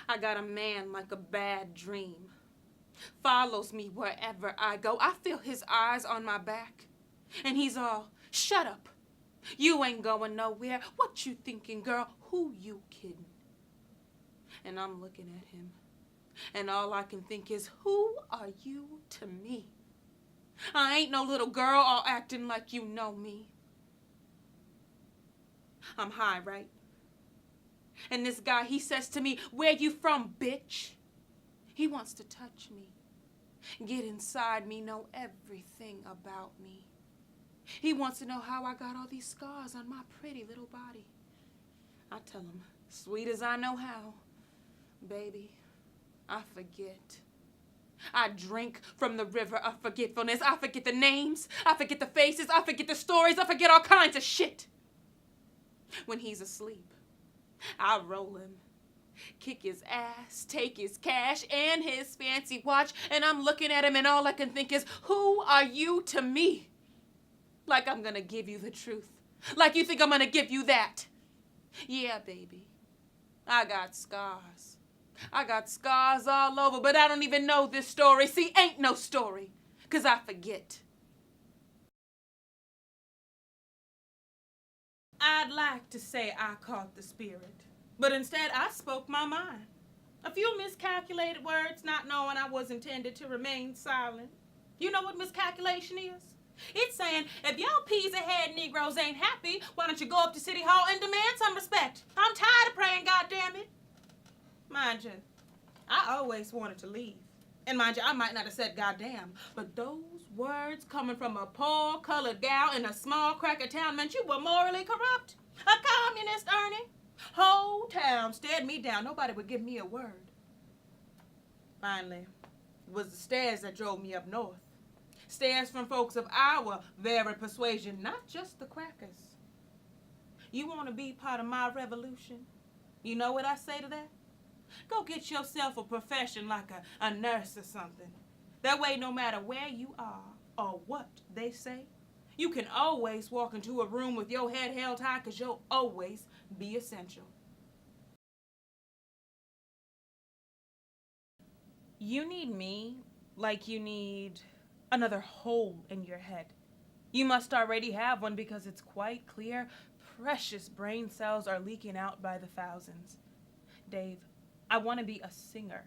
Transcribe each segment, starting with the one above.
I got a man like a bad dream. Follows me wherever I go. I feel his eyes on my back. And he's all, shut up. You ain't going nowhere. What you thinking, girl? Who you kidding? And I'm looking at him. And all I can think is, who are you to me? I ain't no little girl all acting like you know me. I'm high, right? And this guy, he says to me, where you from, bitch? He wants to touch me, get inside me, know everything about me. He wants to know how I got all these scars on my pretty little body. I tell him, sweet as I know how, baby, I forget. I drink from the river of forgetfulness. I forget the names, I forget the faces, I forget the stories, I forget all kinds of shit. When he's asleep, I roll him, kick his ass, take his cash and his fancy watch, and I'm looking at him and all I can think is, who are you to me? Like I'm gonna give you the truth. Like you think I'm gonna give you that. Yeah, baby, I got scars. I got scars all over, but I don't even know this story. See, ain't no story, 'cause I forget. I'd like to say I caught the spirit, but instead I spoke my mind. A few miscalculated words, not knowing I was intended to remain silent. You know what miscalculation is? It's saying, if y'all peas-ahead Negroes ain't happy, why don't you go up to City Hall and demand some respect? I'm tired of praying, goddammit. Mind you, I always wanted to leave. And mind you, I might not have said goddamn, but those words coming from a poor colored gal in a small cracker town meant you were morally corrupt. A communist, Ernie. Whole town stared me down. Nobody would give me a word. Finally, it was the stares that drove me up north. Stares from folks of our very persuasion, not just the crackers. You want to be part of my revolution? You know what I say to that? Go get yourself a profession like a nurse or something. That way, no matter where you are or what they say, you can always walk into a room with your head held high because you'll always be essential. You need me like you need another hole in your head. You must already have one because it's quite clear precious brain cells are leaking out by the thousands. Dave, I want to be a singer.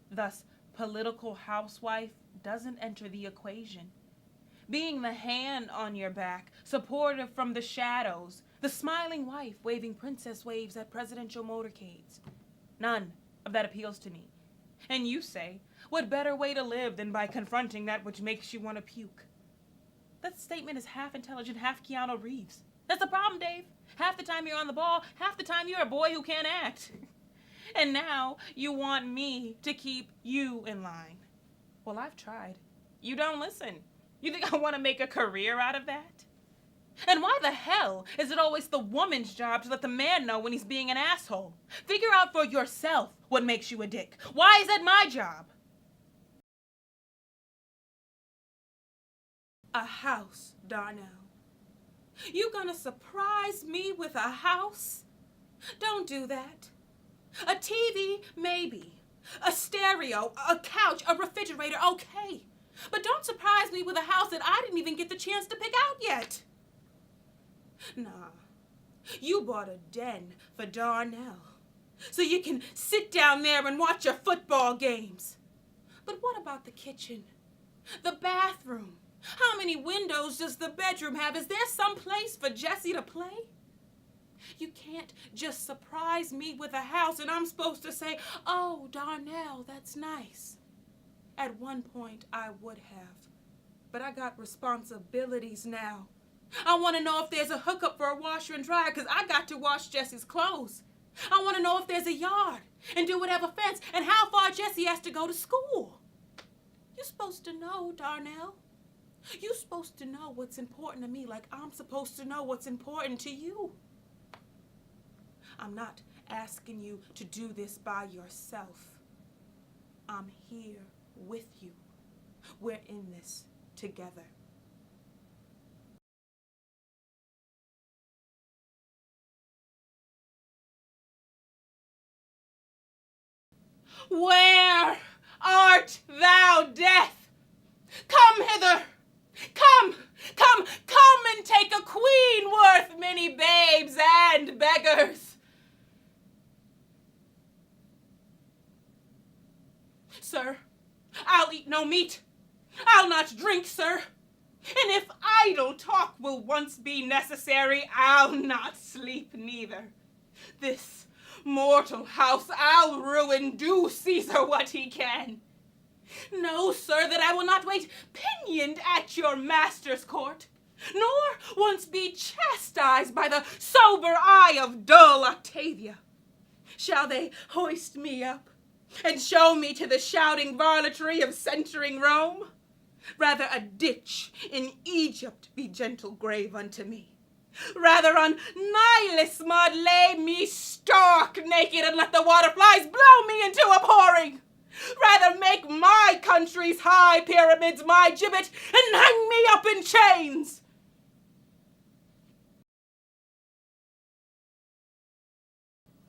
Thus, political housewife doesn't enter the equation. Being the hand on your back, supportive from the shadows, the smiling wife waving princess waves at presidential motorcades. None of that appeals to me. And you say, what better way to live than by confronting that which makes you want to puke? That statement is half intelligent, half Keanu Reeves. That's the problem, Dave. Half the time you're on the ball, half the time you're a boy who can't act. And now you want me to keep you in line. Well, I've tried. You don't listen. You think I want to make a career out of that? And why the hell is it always the woman's job to let the man know when he's being an asshole? Figure out for yourself what makes you a dick. Why is that my job? A house, Darnell. You gonna surprise me with a house? Don't do that. A TV, maybe. A stereo, a couch, a refrigerator, okay. But don't surprise me with a house that I didn't even get the chance to pick out yet. Nah, you bought a den for Darnell, so you can sit down there and watch your football games. But what about the kitchen? The bathroom? How many windows does the bedroom have? Is there some place for Jessie to play? You can't just surprise me with a house and I'm supposed to say, oh, Darnell, that's nice. At one point, I would have. But I got responsibilities now. I want to know if there's a hookup for a washer and dryer because I got to wash Jessie's clothes. I want to know if there's a yard and do whatever fence and how far Jessie has to go to school. You're supposed to know, Darnell. You're supposed to know what's important to me like I'm supposed to know what's important to you. I'm not asking you to do this by yourself. I'm here with you. We're in this together. Where art thou, death? Come hither! Come, come, come and take a queen worth many babes and beggars. Sir, I'll eat no meat. I'll not drink, sir. And if idle talk will once be necessary, I'll not sleep neither. This mortal house I'll ruin, do Caesar what he can. Know, sir, that I will not wait pinioned at your master's court, nor once be chastised by the sober eye of dull Octavia. Shall they hoist me up and show me to the shouting varletry of centering Rome? Rather a ditch in Egypt be gentle grave unto me. Rather on Nilus mud lay me stark naked and let the waterflies blow me into abhorring. Rather make my country's high pyramids my gibbet and hang me up in chains.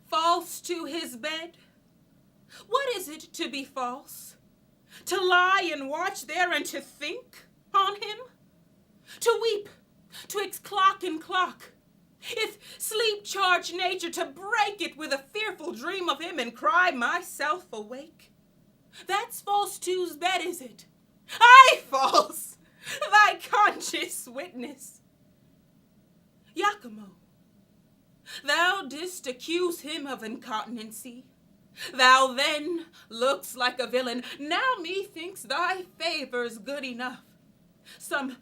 False to his bed? What is it to be false? To lie and watch there and to think on him? To weep 'twixt clock and clock? If sleep charge nature, to break it with a fearful dream of him and cry myself awake? That's false to's bed, is it? I false, thy conscious witness. Iachimo, thou didst accuse him of incontinency. Thou then look'st like a villain. Now methinks thy favor's good enough. Some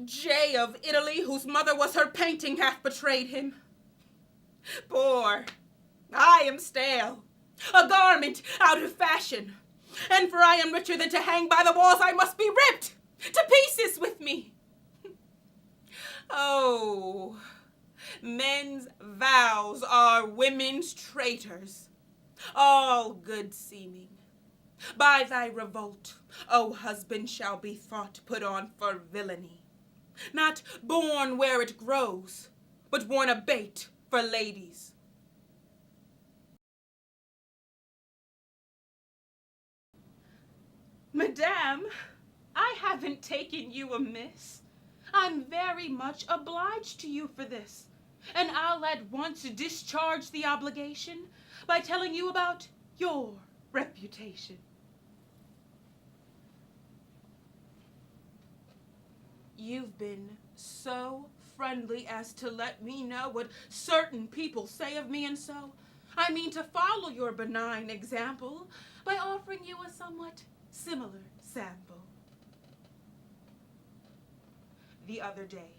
jay of Italy, whose mother was her painting, hath betrayed him. Poor, I am stale, a garment out of fashion. And for I am richer than to hang by the walls, I must be ripped to pieces with me. Oh, men's vows are women's traitors, all good seeming. By thy revolt, O husband, shall be thought put on for villainy, not born where it grows, but worn a bait for ladies. Madame, I haven't taken you amiss. I'm very much obliged to you for this, and I'll at once discharge the obligation by telling you about your reputation. You've been so friendly as to let me know what certain people say of me, and so I mean to follow your benign example by offering you a somewhat similar sample. The other day,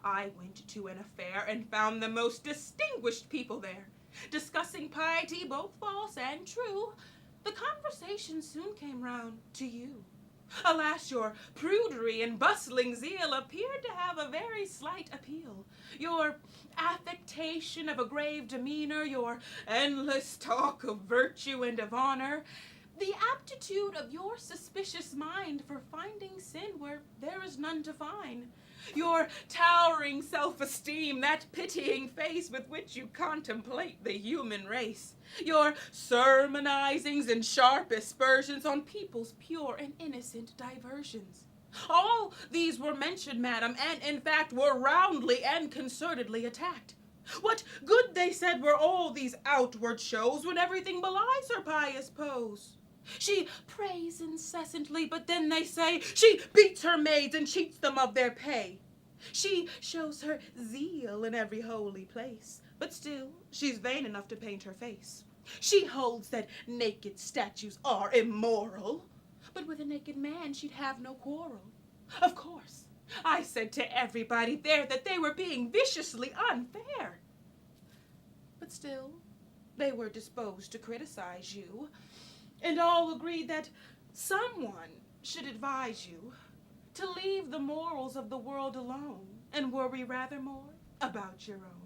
I went to an affair and found the most distinguished people there, discussing piety, both false and true. The conversation soon came round to you. Alas, your prudery and bustling zeal appeared to have a very slight appeal. Your affectation of a grave demeanor, your endless talk of virtue and of honor, the aptitude of your suspicious mind for finding sin where there is none to find, your towering self-esteem, that pitying face with which you contemplate the human race, your sermonizings and sharp aspersions on people's pure and innocent diversions. All these were mentioned, madam, and in fact were roundly and concertedly attacked. What good, they said, were all these outward shows when everything belies her pious pose? She prays incessantly, but then they say she beats her maids and cheats them of their pay. She shows her zeal in every holy place, but still she's vain enough to paint her face. She holds that naked statues are immoral, but with a naked man she'd have no quarrel. Of course, I said to everybody there that they were being viciously unfair, but still they were disposed to criticize you, and all agreed that someone should advise you to leave the morals of the world alone and worry rather more about your own.